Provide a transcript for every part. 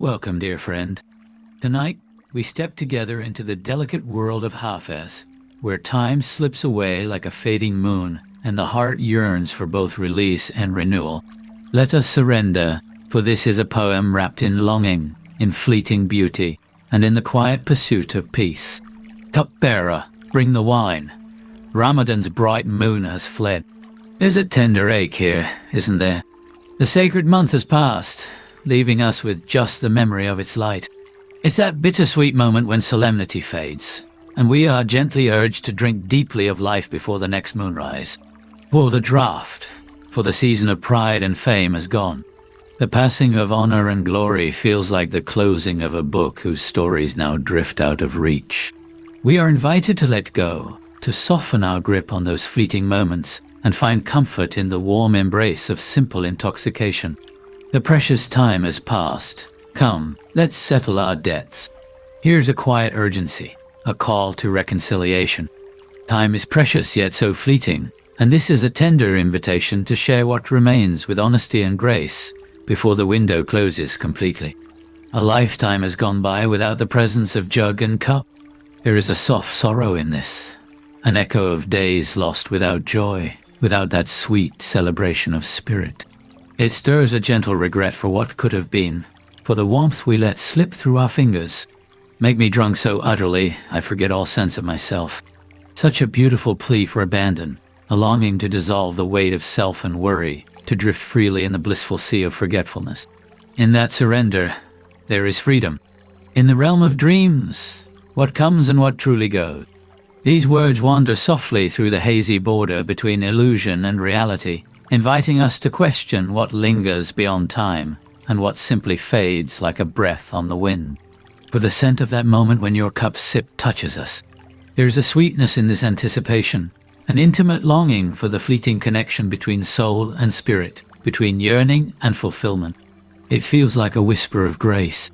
Welcome, dear friend. Tonight, we step together into the delicate world of Hafez, where time slips away like a fading moon, and the heart yearns for both release and renewal. Let us surrender, for this is a poem wrapped in longing, in fleeting beauty, and in the quiet pursuit of peace. Cupbearer, bring the wine. Ramadan's bright moon has fled. There's a tender ache here, isn't there? The sacred month has passed, leaving us with just the memory of its light. It's that bittersweet moment when solemnity fades, and we are gently urged to drink deeply of life before the next moonrise. Pour the draught, for the season of pride and fame has gone. The passing of honor and glory feels like the closing of a book whose stories now drift out of reach. We are invited to let go, to soften our grip on those fleeting moments, and find comfort in the warm embrace of simple intoxication. The precious time has passed. Come, let's settle our debts. Here's a quiet urgency, a call to reconciliation. Time is precious yet so fleeting, and this is a tender invitation to share what remains with honesty and grace before the window closes completely. A lifetime has gone by without the presence of jug and cup. There is a soft sorrow in this, an echo of days lost without joy, without that sweet celebration of spirit. It stirs a gentle regret for what could have been, for the warmth we let slip through our fingers. Make me drunk so utterly, I forget all sense of myself. Such a beautiful plea for abandon, a longing to dissolve the weight of self and worry, to drift freely in the blissful sea of forgetfulness. In that surrender, there is freedom. In the realm of dreams, what comes and what truly goes. These words wander softly through the hazy border between illusion and reality, inviting us to question what lingers beyond time and what simply fades like a breath on the wind. For the scent of that moment when your cup's sip touches us. There is a sweetness in this anticipation, an intimate longing for the fleeting connection between soul and spirit, between yearning and fulfillment. It feels like a whisper of grace.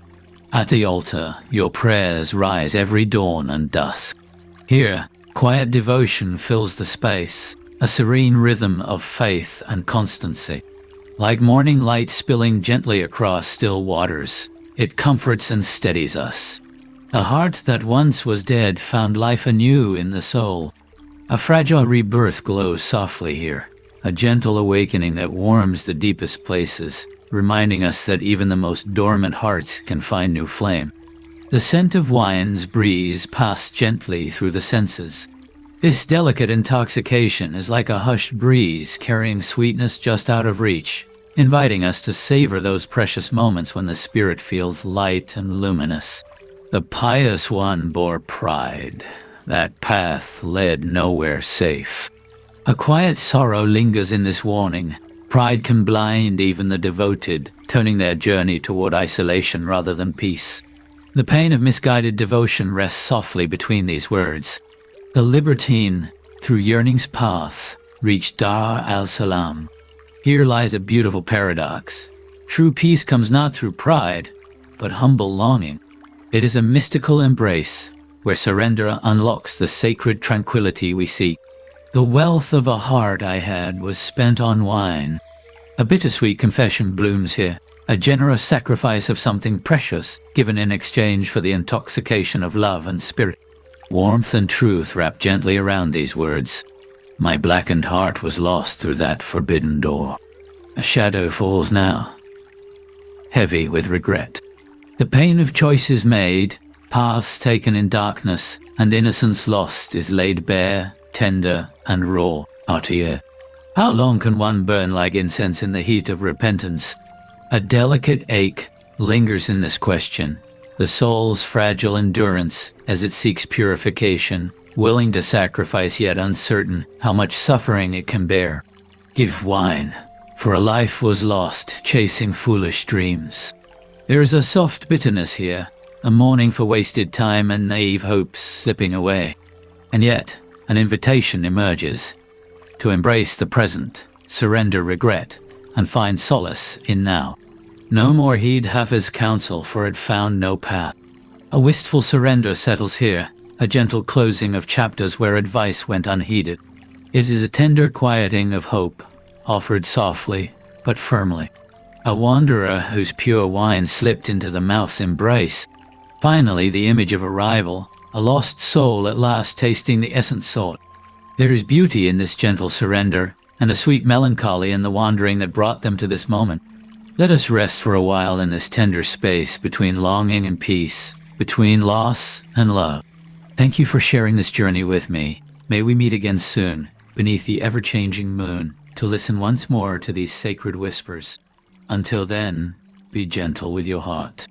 At the altar, your prayers rise every dawn and dusk. Here, quiet devotion fills the space, a serene rhythm of faith and constancy. Like morning light spilling gently across still waters, it comforts and steadies us. A heart that once was dead found life anew in the soul. A fragile rebirth glows softly here, a gentle awakening that warms the deepest places, reminding us that even the most dormant hearts can find new flame. The scent of wines breeze past gently through the senses. This delicate intoxication is like a hushed breeze carrying sweetness just out of reach, inviting us to savor those precious moments when the spirit feels light and luminous. The pious one bore pride. That path led nowhere safe. A quiet sorrow lingers in this warning. Pride can blind even the devoted, turning their journey toward isolation rather than peace. The pain of misguided devotion rests softly between these words. The libertine, through yearning's path, reached Dar al-Salam. Here lies a beautiful paradox. True peace comes not through pride, but humble longing. It is a mystical embrace, where surrender unlocks the sacred tranquility we seek. The wealth of a heart I had was spent on wine. A bittersweet confession blooms here, a generous sacrifice of something precious given in exchange for the intoxication of love and spirit. Warmth and truth wrap gently around these words. My blackened heart was lost through that forbidden door. A shadow falls now, heavy with regret. The pain of choices made, paths taken in darkness, and innocence lost is laid bare, tender, and raw, out here. How long can one burn like incense in the heat of repentance? A delicate ache lingers in this question, the soul's fragile endurance as it seeks purification, willing to sacrifice yet uncertain how much suffering it can bear. Give wine, for a life was lost chasing foolish dreams. There is a soft bitterness here, a mourning for wasted time and naive hopes slipping away. And yet, an invitation emerges to embrace the present, surrender regret, and find solace in now. No more heed Hafez's counsel, for it found no path. A wistful surrender settles here, a gentle closing of chapters where advice went unheeded. It is a tender quieting of hope, offered softly but firmly. A wanderer whose pure wine slipped into the mouth's embrace. Finally, the image of arrival, a lost soul at last tasting the essence sought. There is beauty in this gentle surrender, and a sweet melancholy in the wandering that brought them to this moment. Let us rest for a while in this tender space between longing and peace, between loss and love. Thank you for sharing this journey with me. May we meet again soon, beneath the ever-changing moon, to listen once more to these sacred whispers. Until then, be gentle with your heart.